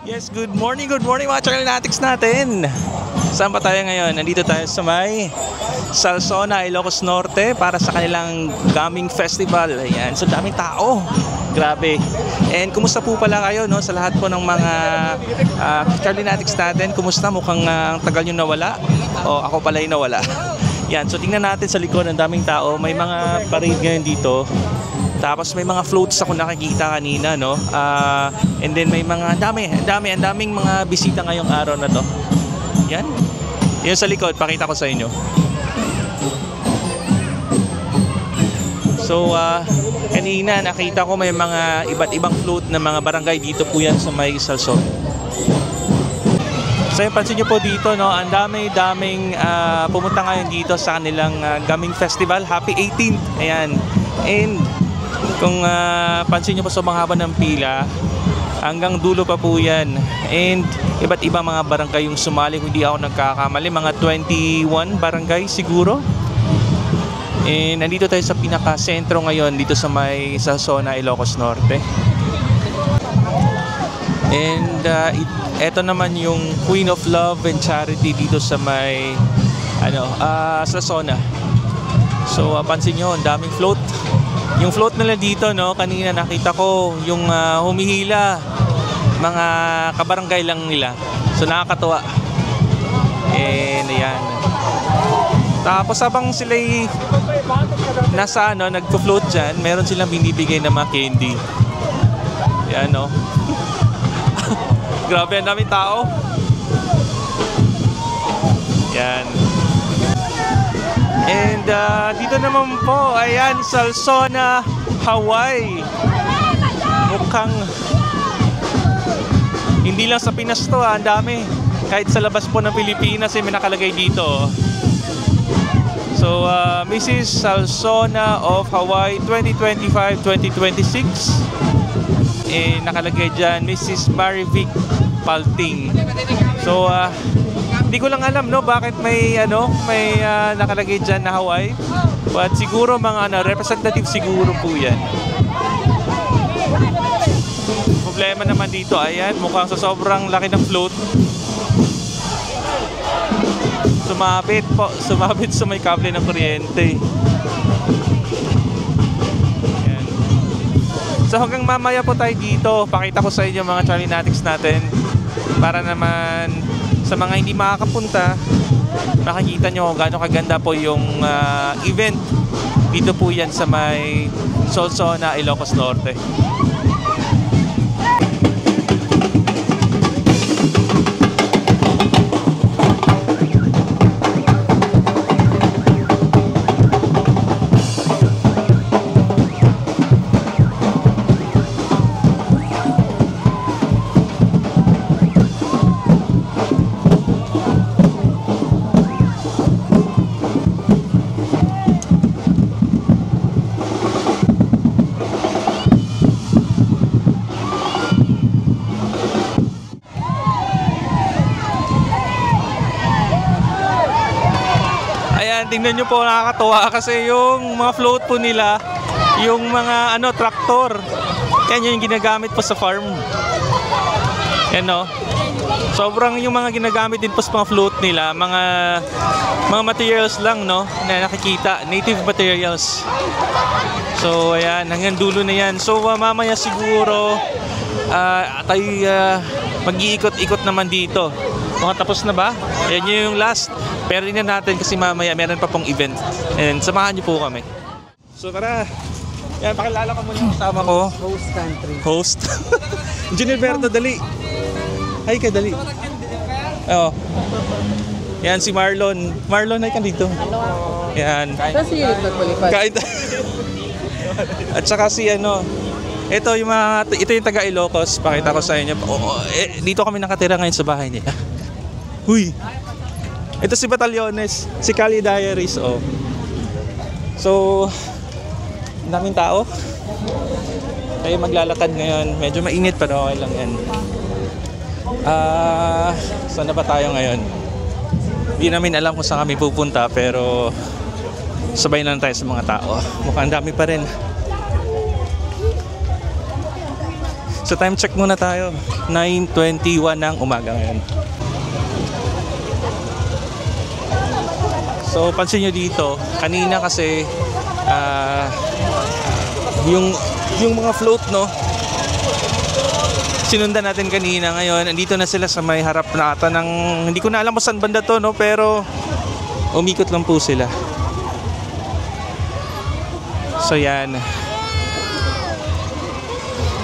Yes, good morning mga Charlinatics natin. Saan pa tayo ngayon? Nandito tayo sa may Salsona, Ilocos Norte para sa kanilang Gaming Festival. Ayan, so daming tao. Grabe. And kumusta po pala kayo, no? Sa lahat po ng mga Charlinatics natin, kumusta? Mukhang ang tagal nyo nawala. O ako pala yung nawala. Yan, so tingnan natin sa likod, ang daming tao. May mga parade ngayon dito. Tapos may mga floats ako nakikita kanina, no? And then may mga ang daming mga bisita ngayong araw na to. Yan. Yan sa likod, pakita ko sa inyo. So, kanina nakita ko may mga iba't ibang float na mga barangay dito po yan sa may Salsona. So, pansin nyo po dito, no? Ang daming pumunta ngayon dito sa kanilang Gaming Festival. Happy 18th! Ayan. And kung pansin nyo po sa mga haba ng pila, hanggang dulo pa po yan. And iba't ibang mga barangay yung sumali, kung hindi ako nagkakamali, mga 21 barangay siguro. And nandito tayo sa pinaka-sentro ngayon, dito sa may Salsona, Ilocos Norte. And eto naman yung Queen of Love and Charity dito sa may Salsona. So pansin nyo, ang daming float. Yung float nila dito, no, kanina nakita ko yung humihila, mga kabarangay lang nila. So nakakatuwa. And ayan. Tapos habang sila'y nasa nagpo-float dyan, meron silang binibigay na mga candy. Ayan, no. Grabe, ang daming tao. Ayan. And dito naman po, ayan, Salsona, Hawaii. Mukhang hindi lang sa Pinas to, ang dami. Kahit sa labas po ng Pilipinas may nakalagay dito. So, Mrs. Salsona of Hawaii 2025-2026. Nakalagay dyan, Mrs. Marivic Palting. So, hindi ko lang alam, no, bakit may nakalagay dyan na Hawaii. But siguro mga representative siguro po yan. Problema naman dito, ayan, mukhang sa sobrang laki ng float, sumabit sa may kable ng kuryente. Ayan. So hanggang mamaya po tayo dito, pakita ko sa inyo mga Charlinatics natin, para naman sa mga hindi makakapunta, makikita nyo kung gaano kaganda po yung event. Dito po yan sa may Salsona, Ilocos Norte. Tingnan nyo po, nakakatuwa kasi yung mga float po nila, yung mga traktor, yan yung ginagamit po sa farm. Yan, no? Sobrang yung mga ginagamit din po sa mga float nila, mga materials lang, no, na nakikita, native materials. So ayan, hanggang dulo na yan. So mamaya siguro tayo mag-iikot-ikot naman dito. Mga tapos na ba? Yan yung last. Pero tingnan natin kasi mamaya meron pa pong event. And samahan niyo po kami. So tara. Yan, pakilala ko muna yung kasama ko. Host country. Host. Gilberto, dali. Ay ka, dali. Oo. Yan si Marlon. Marlon, ay ka dito. Yan. Kasi nagpalipad. Kahit. At saka si ito yung taga Ilocos. Pakita ko sa inyo. Dito kami nakatira ngayon sa bahay niya. Huy. Ito si Batalyones, si Cali Diaries, oh. So, ang daming tao. Tayo maglalakad ngayon. Medyo mainit pero okay lang yan. Saan na ba tayo ngayon? Hindi namin alam kung saan kami pupunta pero sabay na lang tayo sa mga tao. Mukhang dami pa rin. So time check muna tayo. 9:21 ng umaga ngayon. So pansin nyo dito, kanina kasi yung mga float, no, sinundan natin kanina. Ngayon andito na sila sa may harap na ata ng, hindi ko na alam kung saan banda to, no, pero umikot lang po sila. So yan,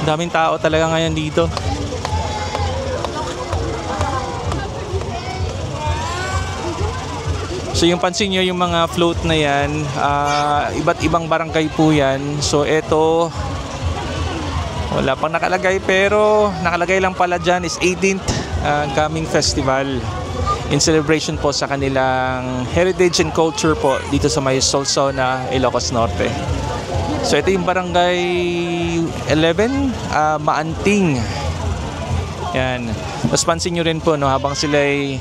daming tao talaga ngayon dito. So yung pansin nyo, yung mga float na yan, iba't ibang barangay po yan. So eto, wala pang nakalagay pero nakalagay lang pala dyan is 18th Gaming Festival in celebration po sa kanilang heritage and culture po dito sa may Solsona, Ilocos Norte. So ito yung barangay 11, Maanting. Yan. Tapos pansin nyo rin po, no, habang sila ay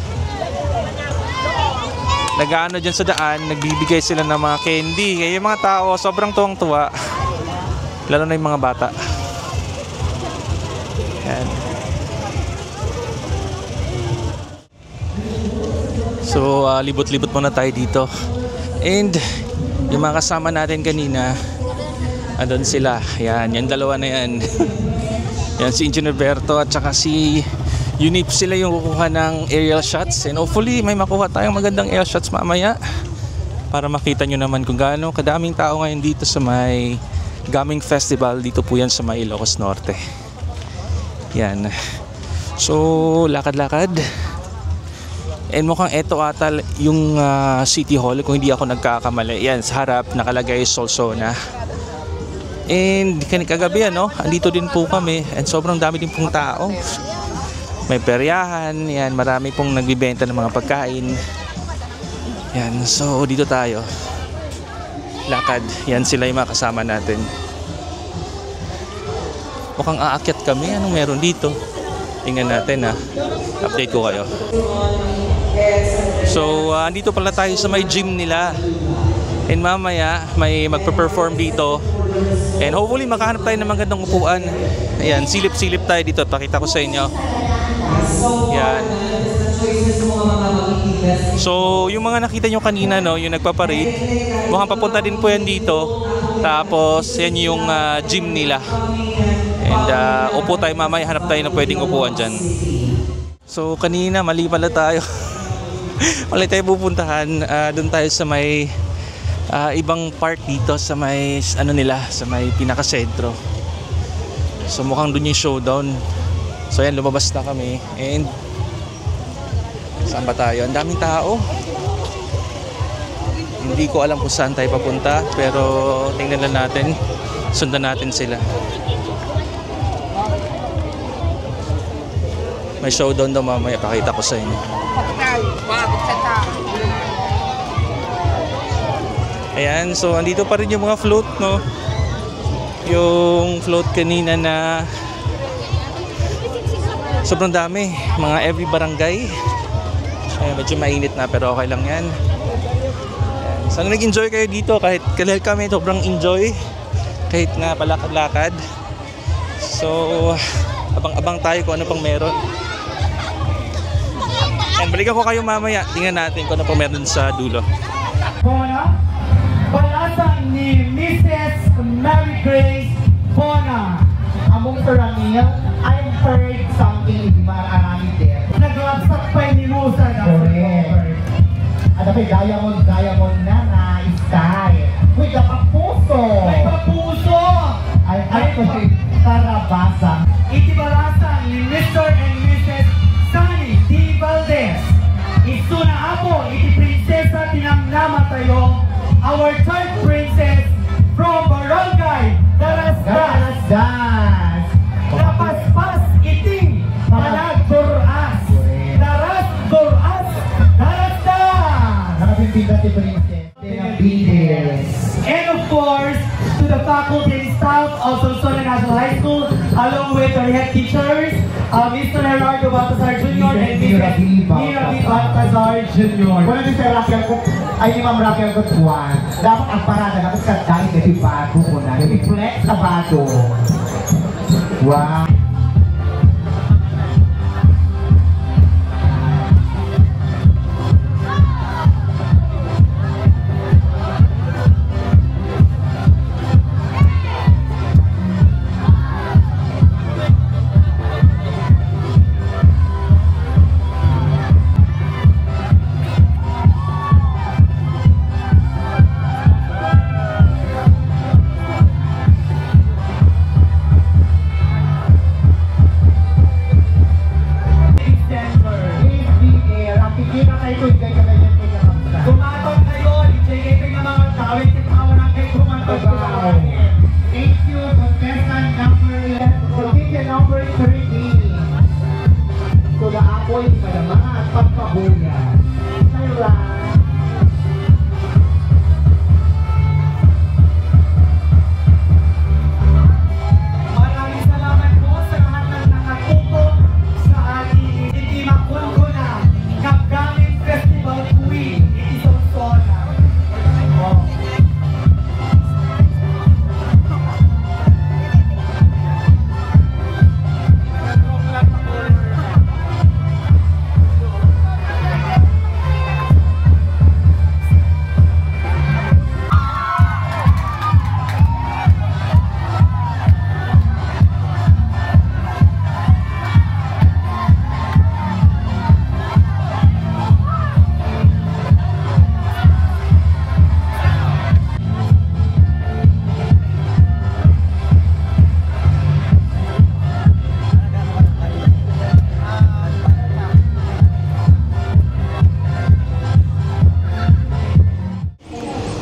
nag-aano dyan sa daan, nagbibigay sila ng mga candy. Kaya yung mga tao, sobrang tuwang-tuwa. Lalo na yung mga bata. Yan. So, libot-libot muna tayo dito. And, yung mga kasama natin kanina, andun sila. Yan, yung dalawa na yan. Yan, si Engineer Berto at saka si Unip, sila yung kukuha ng aerial shots. And hopefully, may makuha tayong magandang aerial shots mamaya para makita nyo naman kung gaano kadaming tao ngayon dito sa may Gaming Festival. Dito po yan sa may Ilocos Norte. Yan. So, lakad-lakad. And mukhang eto ata yung City Hall, kung hindi ako nagkakamali. Yan, sa harap nakalagay Solsona. And kagabi, ano, andito din po kami. And sobrang dami din pong tao. May peryahan, yan, marami pong nagbibenta ng mga pagkain. Yan, so dito tayo. Lakad, yan sila yung mga kasama natin. Mukhang aakyat kami, anong meron dito? Tingnan natin, ha. Update ko kayo. So, andito pala tayo sa may gym nila. And mamaya, may magpe-perform dito. And hopefully, makahanap tayo ng magandang upuan. Ayan, silip-silip tayo dito. Pakita ko sa inyo. Yan. So, yung mga nakita nyo kanina, no, yung nagpaparade, mukhang papunta din po yan dito. Tapos, yan yung gym nila. And upo tayo mamaya, hanap tayo ng pwedeng upuan dyan. So, kanina, mali pala tayo. Mali tayo pupuntahan. Doon tayo sa may ibang part dito sa may ano nila, sa may pinakasentro. So mukhang doon yung showdown. So yan, lumabas na kami. And saan ba tayo? Ang daming tao. Hindi ko alam kung saan tayo papunta, pero tingnan lang natin. Sundan natin sila. May showdown daw mamaya, pakita ko sa inyo. Ayan, so andito pa rin yung mga float, no? Yung float kanina na sobrang dami, mga every barangay. Ayan, medyo mainit na pero okay lang yan. Ayan, sana nag-enjoy kayo dito kahit kami sobrang enjoy kahit nga palakad-lakad. So abang-abang tayo kung ano pang meron. Ayan, balikan ko kayo mamaya, tingnan natin kung ano pang meron sa dulo. Balasang ni Mrs. Mary Grace Bona. Among Ramil, I'm heard something di marami din. Naglapsak pa ni Musa na correct. Ada pa diamond na style. With the papuso. May papuso. Ay ko si Karabasa. Iti balasang ni Mr. and Mrs. Sunny D. Valdez. Isuna ako, iti prinsesa tinamnama tayo. Our third princess from Barangay Darasdas. Lapaspas iting Palagdoras. Darasdoras. Darasdas. Nakapipinda si princess. Beatles. faculty and staff of Sonsona National High School, along with our head teachers, Mr. Gerardo Baltazar Jr. and Mrs. Mira B. Baltazar Jr. Wala din sa Raquel ko, ay ni Ma'am Raquel ko tuwan. Dapat ang parada natin sa dahil kasi bago ko na. Reflex sa bago. Wow. Tumatong kayo, i-check ng mga tawid sa kawanan kayo tumatong sa kawanan. Thank you, contestant number 11. Contestant number 13. Tula apoy, malaman at pagpabuyan. Sarah. Maraming salamat po sa lahat ng nakatutok sa ating hindi makukunan Kapgamit Festival Queen in Sonsona.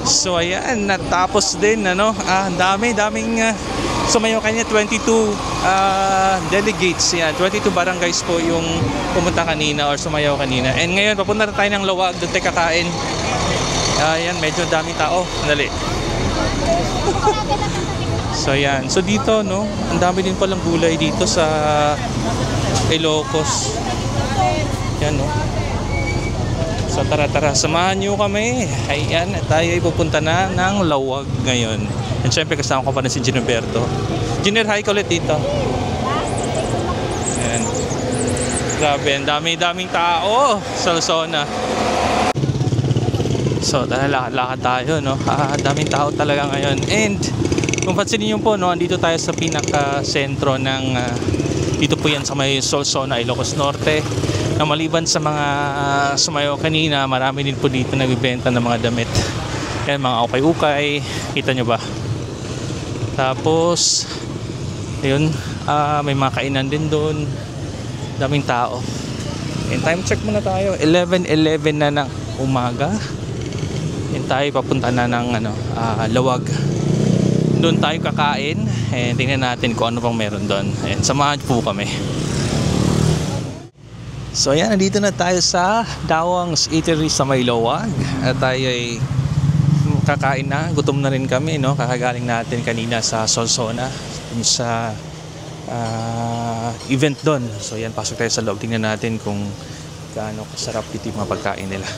So ayan, natapos din ano. Daming sumayaw kanya 22 delegates yan. 22 barangays po yung pumunta kanina or sumayaw kanina. And ngayon papunta na tayo ng Lawag, doon tayo kakain. Ayan, medyo daming tao. Dali. So ayan. So dito no, ang dami din palang gulay dito sa Ilocos. Yan no. So tara, samahan nyo kami. Ayan, tayo ay pupunta na ng Lawag ngayon. And syempre kasama ko pa na si Ginoberto. Junior, hi ka ulit dito. Ayan. Grabe, ang daming tao sa Luzona. So tara, lakad tayo no. Daming tao talaga ngayon. And kung pansinin nyo po no, andito tayo sa pinaka-sentro ng dito po yan sa may Solsona, Ilocos Norte. Na maliban sa mga sumayaw kanina, marami din po dito nagbibenta ng mga damit. Yan, mga ukay-ukay. Kita nyo ba? Tapos, ayun, may mga kainan din doon. Daming tao. And time check muna tayo. 11:11 na ng umaga. And tayo papunta na ng Lawag. Doon tayo kakain. And tingnan natin kung ano pang meron doon. And samahan po kami. So ayan, nandito na tayo sa Dawang's Eatery sa may Lawag. At tayo ay kakain na. Gutom na rin kami, no? Kakagaling natin kanina sa Solsona. Sa event doon. So ayan, pasok tayo sa loob. Tingnan natin kung gaano kasarap ito yung mga pagkain nila.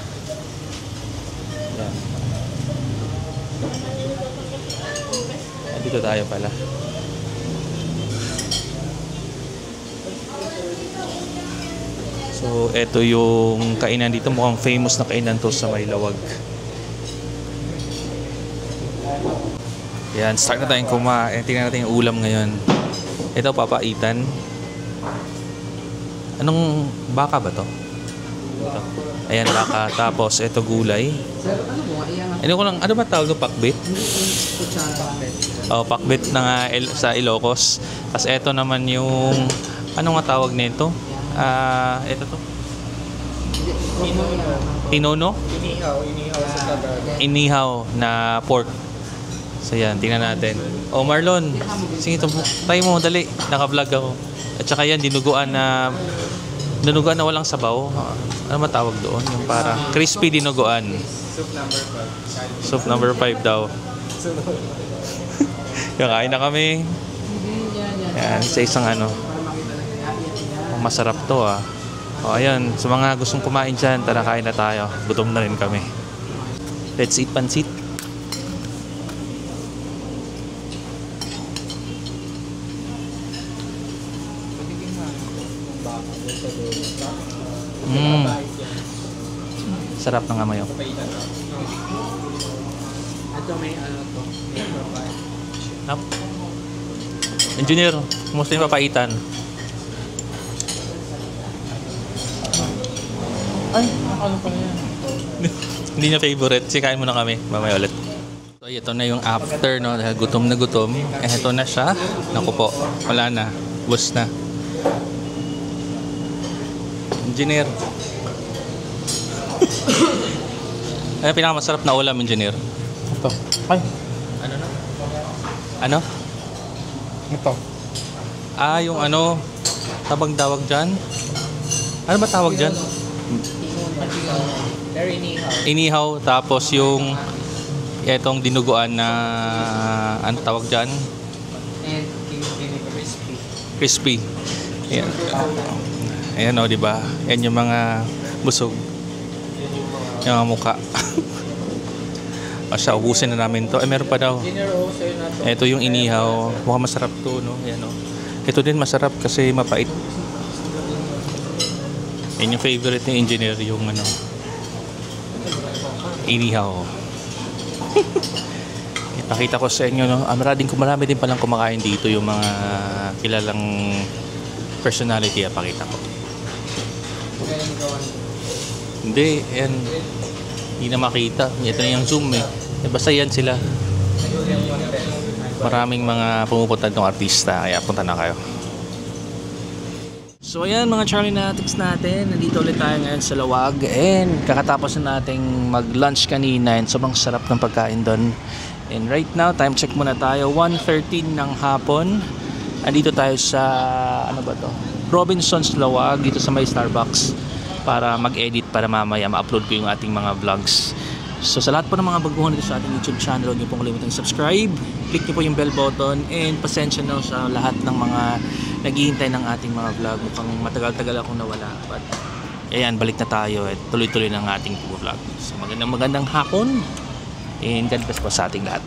Ayan. Dito tayo pala. So, eto yung kainan dito. Mukhang famous na kainan to sa may Lawag. Yan, start na tayong kumain. Tingnan natin yung ulam ngayon. Ito, papaitan. Anong baka ba to? Ito. Ayan, baka. Tapos, ito gulay. Ano ba tawag ng pakbit? Oh, pakbit na sa Ilocos. Tapos, ito naman yung... Ano nga tawag nito? Ito to. Tinono? Inihaw na pork. So yan, tingnan natin. Oh, Marlon. Sige, tayo mo, dali. Naka-vlog ako. At saka yan, dinuguan na walang sabaw. Ano matawag doon? Yung para crispy dinuguan. Soup number 5 daw. Kakain na kami. Yan, sa isang ano. Masarap to ah. O ayun, sa mga gustong kumain dyan, tara kain na tayo. Gutom na rin kami. Let's eat pansit. Sarap ng amoy. Ito may ano to. Engineer, kumusta yung papaitan? Ay, ano pa yan? Hindi niya favorite. Sikain muna kami. Mamaya ulit. So, ito na yung after, no? Dahil gutom na gutom. Eh, ito na siya. Naku po. Wala na. Bus na. Engineer. Ano pinakamasarap na ulam, engineer? Ito. Ay, Ano na? Ano? ito. Ah, yung ano, tabang-tawag dyan? Ano ba tawag dyan? Very inihaw. Inihaw, tapos yung etong dinuguan na ano tawag dyan? And crispy. Crispy. Ayan. Ayan o, diba? Yan yung mga busog. Yung mga muka. O siya, ubusin na namin to. Eh, meron pa daw. Dinner also yun na to. Ito yung inihaw. Mukhang masarap to, no? Ayan o. Ito din masarap kasi mapait. Yan yung favorite ni engineer, yung ano, inihaw. Ipakita ko sa inyo, no? Marami din palang kumakain dito yung mga kilalang personality. Pakita ko. Hindi, yan. Hindi na makita. Ito na yung zoom eh. Basta yan sila. Maraming mga pumupunta ng artista. Kaya punta na kayo. So ayan mga Charlie Natics natin. Nandito ulit tayo ngayon sa Lawag. And kakatapos na nating mag-lunch kanina. And sobrang sarap ng pagkain doon. And right now, time check muna tayo. 1:13 ng hapon. Andito tayo sa, ano ba to? Robinson's Lawag. Dito sa may Starbucks. Para mag-edit para mamaya ma-upload ko yung ating mga vlogs. So sa lahat po ng mga baguhan dito sa ating YouTube channel, huwag niyo pong kalimutan subscribe, click niyo po yung bell button, and pasensya na sa lahat ng mga naghihintay ng ating mga vlog. Mukhang matagal-tagal akong nawala, but ayan, balik na tayo at tuloy-tuloy ng ating vlog. So magandang hapon, and God bless po sa ating lahat.